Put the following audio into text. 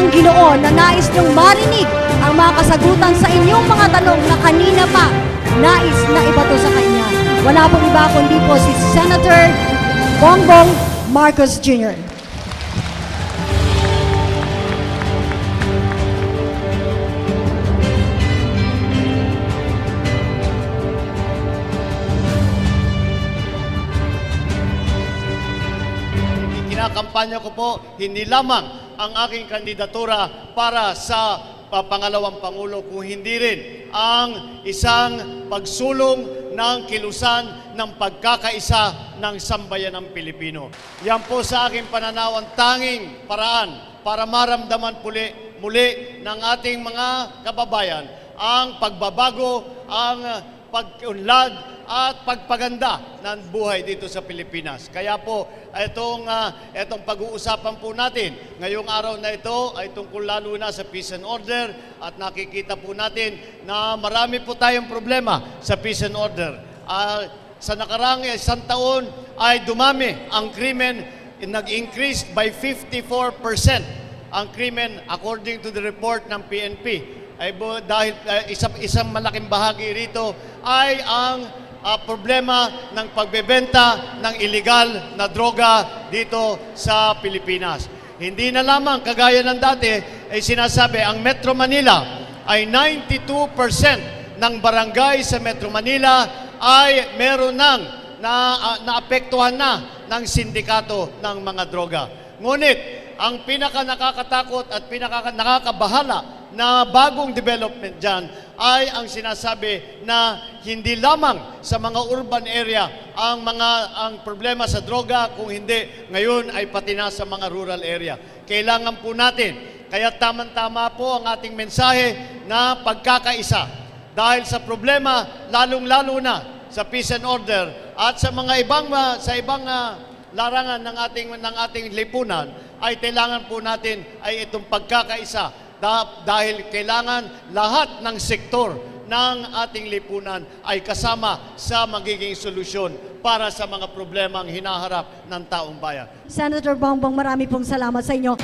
ng Ginoo na nais niyong marinig ang mga kasagutan sa inyong mga tanong na kanina pa nais na ibato sa kanya. Wala pong iba kundi po si Senator Bongbong Marcos Jr. Kinakampanya ko po hindi lamang ang aking kandidatura para sa pangalawang Pangulo, kung hindi rin ang isang pagsulong ng kilusan ng pagkakaisa ng sambayanang Pilipino. Yan po sa aking pananaw ang tanging paraan para maramdaman muli ng ating mga kababayan ang pagbabago, ang pag-unlad at pagpaganda ng buhay dito sa Pilipinas. Kaya po, itong pag-uusapan po natin ngayong araw na ito ay tungkol lalo na sa peace and order, at nakikita po natin na marami po tayong problema sa peace and order. Sa nakaraang isang taon ay dumami ang krimen, nag-increase by 54% ang krimen according to the report ng PNP. Ay dahil isang malaking bahagi rito ay ang problema ng pagbebenta ng illegal na droga dito sa Pilipinas. Hindi na lamang kagaya ng dati ay sinasabi ang Metro Manila ay 92% ng barangay sa Metro Manila ay meron nang naapektuhan na ng sindikato ng mga droga. Ngunit ang pinaka nakakatakot at pinaka nakakabahala na bagong development dyan ay ang sinasabi na hindi lamang sa mga urban area ang problema sa droga, kung hindi ngayon ay pati na sa mga rural area. Kailangan po natin, kaya tamang-tama po ang ating mensahe na pagkakaisa. Dahil sa problema, lalong-lalo na sa peace and order at sa mga ibang larangan ng ating lipunan, ay kailangan po natin ay itong pagkakaisa. Dahil kailangan lahat ng sektor ng ating lipunan ay kasama sa magiging solusyon para sa mga problemang hinaharap ng taong bayan. Senator Bongbong, marami pong salamat sa inyo.